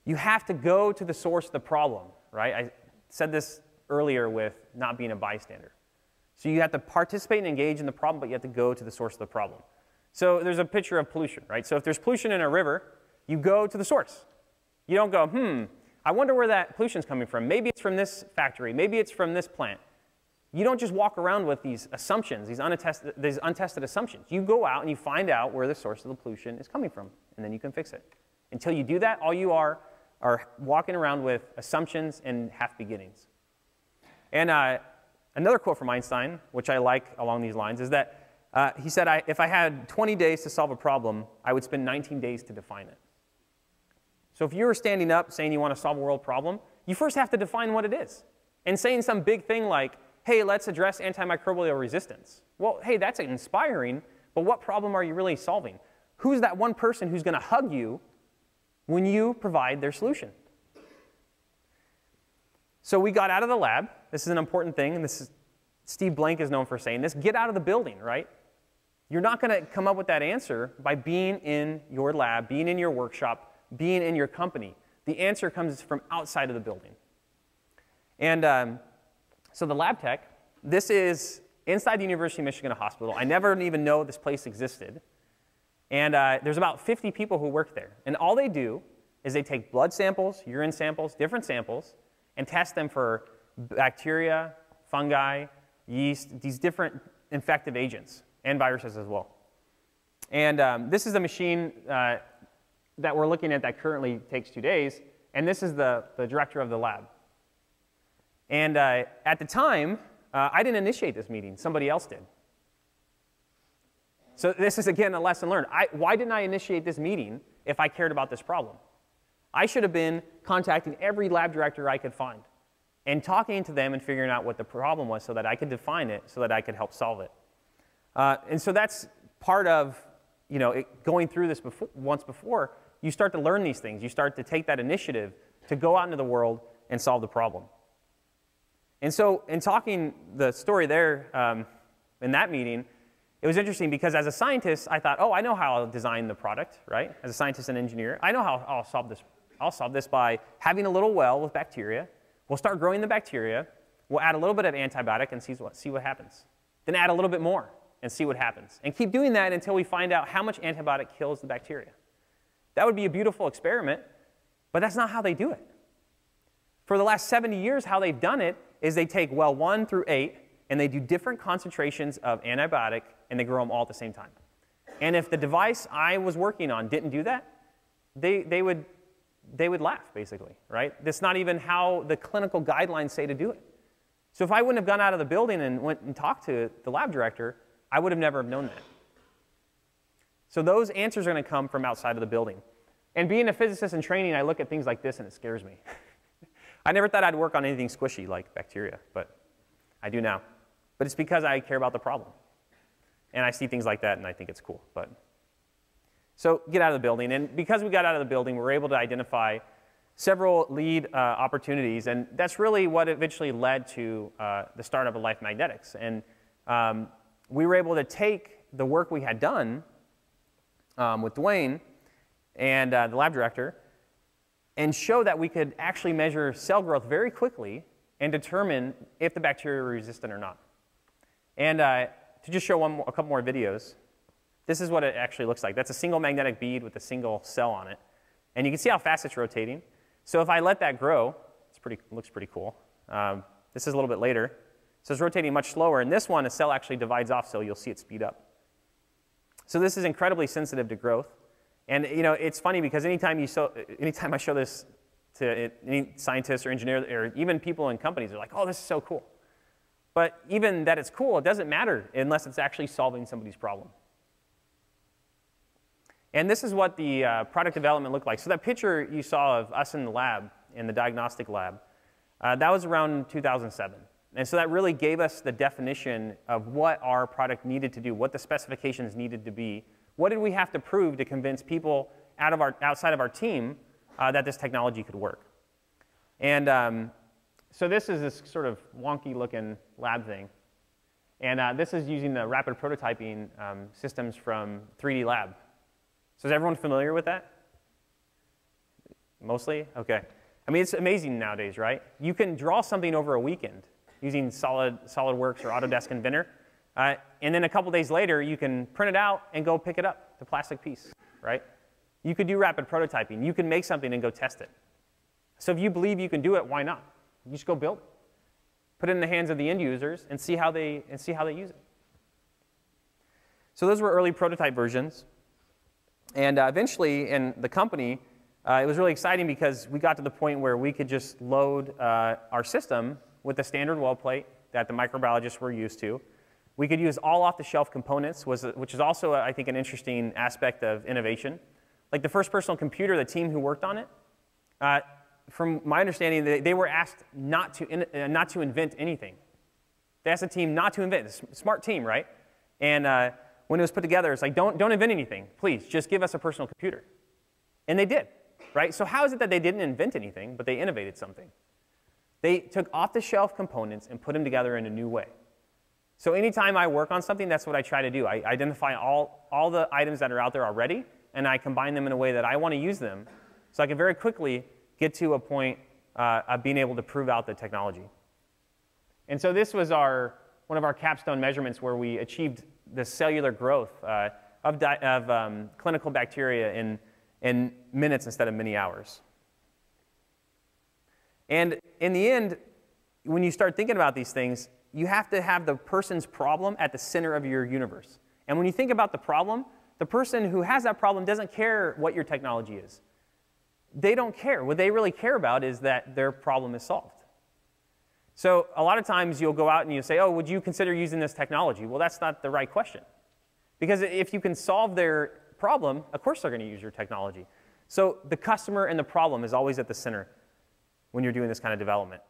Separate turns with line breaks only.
you have to go to the source of the problem, right? I said this earlier with not being a bystander. So you have to participate and engage in the problem, but you have to go to the source of the problem. So there's a picture of pollution, right? So if there's pollution in a river, you go to the source. You don't go, I wonder where that pollution's coming from. Maybe it's from this factory. Maybe it's from this plant. You don't just walk around with these assumptions, these untested assumptions. You go out and you find out where the source of the pollution is coming from, and then you can fix it. Until you do that, all you are walking around with assumptions and half beginnings. And another quote from Einstein, which I like along these lines, is that he said, if I had 20 days to solve a problem, I would spend 19 days to define it. So if you're standing up saying you want to solve a world problem, you first have to define what it is. And saying some big thing like, hey, let's address antimicrobial resistance. Well, hey, that's inspiring, but what problem are you really solving? Who's that one person who's going to hug you when you provide their solution? So we got out of the lab. This is an important thing, and this is, Steve Blank is known for saying this. Get out of the building, right? You're not going to come up with that answer by being in your lab, being in your workshop, being in your company. The answer comes from outside of the building. And so the lab tech, this is inside the University of Michigan Hospital. I never even know this place existed. And there's about 50 people who work there. And all they do is they take blood samples, urine samples, different samples, and test them for bacteria, fungi, yeast, these different infective agents, and viruses as well. And this is the machine that we're looking at that currently takes 2 days. And this is the director of the lab. And at the time, I didn't initiate this meeting. Somebody else did. So this is, again, a lesson learned. Why didn't I initiate this meeting if I cared about this problem? I should have been contacting every lab director I could find and talking to them and figuring out what the problem was so that I could define it, so that I could help solve it. And so that's part of going through this once before. You start to learn these things. You start to take that initiative to go out into the world and solve the problem. And so in talking the story there in that meeting, it was interesting because as a scientist, I thought, oh, I know how I'll design the product, right? As a scientist and engineer, I know how I'll solve this. I'll solve this by having a little well with bacteria. We'll start growing the bacteria. We'll add a little bit of antibiotic and see what happens. Then add a little bit more and see what happens. And keep doing that until we find out how much antibiotic kills the bacteria. That would be a beautiful experiment, but that's not how they do it. For the last 70 years, how they've done it is they take well 1 through 8, and they do different concentrations of antibiotic, and they grow them all at the same time. And if the device I was working on didn't do that, they would laugh, basically, right? That's not even how the clinical guidelines say to do it. So if I wouldn't have gone out of the building and went and talked to the lab director, I would have never known that. So those answers are going to come from outside of the building. And being a physicist in training, I look at things like this, and it scares me. I never thought I'd work on anything squishy like bacteria, but I do now. But it's because I care about the problem. And I see things like that, and I think it's cool. So get out of the building. And because we got out of the building, we were able to identify several lead opportunities. And that's really what eventually led to the startup of Life Magnetics. And we were able to take the work we had done with Dwayne and the lab director and show that we could actually measure cell growth very quickly and determine if the bacteria were resistant or not. And to just show a couple more videos, this is what it actually looks like. That's a single magnetic bead with a single cell on it. And you can see how fast it's rotating. So if I let that grow, it looks pretty cool. This is a little bit later. So it's rotating much slower. And this one, a cell actually divides off, so you'll see it speed up. So this is incredibly sensitive to growth. And it's funny because anytime I show this to any scientist or engineer or even people in companies, they're like, oh, this is so cool. But even that it's cool, it doesn't matter unless it's actually solving somebody's problem. And this is what the product development looked like. So that picture you saw of us in the lab, in the diagnostic lab, that was around 2007. And so that really gave us the definition of what our product needed to do, what the specifications needed to be. What did we have to prove to convince people outside of our team that this technology could work? And so this is this sort of wonky-looking lab thing. And this is using the rapid prototyping systems from 3D Lab. So is everyone familiar with that? Mostly? Okay. I mean, it's amazing nowadays, right? You can draw something over a weekend using SolidWorks or Autodesk Inventor. And then a couple days later, you can print it out and go pick it up, the plastic piece, right? You could do rapid prototyping. You can make something and go test it. So if you believe you can do it, why not? You just go build it. Put it in the hands of the end users and see how they use it. So those were early prototype versions. And eventually, in the company, it was really exciting because we got to the point where we could just load our system with the standard weld plate that the microbiologists were used to. We could use all off-the-shelf components, which is also, I think, an interesting aspect of innovation. Like the first personal computer, the team who worked on it, from my understanding, they were asked not to invent anything. They asked the team not to invent. It's a smart team, right? And when it was put together, it's like, don't invent anything. Please, just give us a personal computer. And they did, right? So how is it that they didn't invent anything, but they innovated something? They took off-the-shelf components and put them together in a new way. So anytime I work on something, that's what I try to do. I identify all the items that are out there already, and I combine them in a way that I want to use them, so I can very quickly get to a point of being able to prove out the technology. And so this was one of our capstone measurements where we achieved the cellular growth of clinical bacteria in minutes instead of many hours. And in the end, when you start thinking about these things, you have to have the person's problem at the center of your universe. And when you think about the problem, the person who has that problem doesn't care what your technology is. They don't care. What they really care about is that their problem is solved. So a lot of times you'll go out and you'll say, oh, would you consider using this technology? Well, that's not the right question. Because if you can solve their problem, of course they're going to use your technology. So the customer and the problem is always at the center when you're doing this kind of development.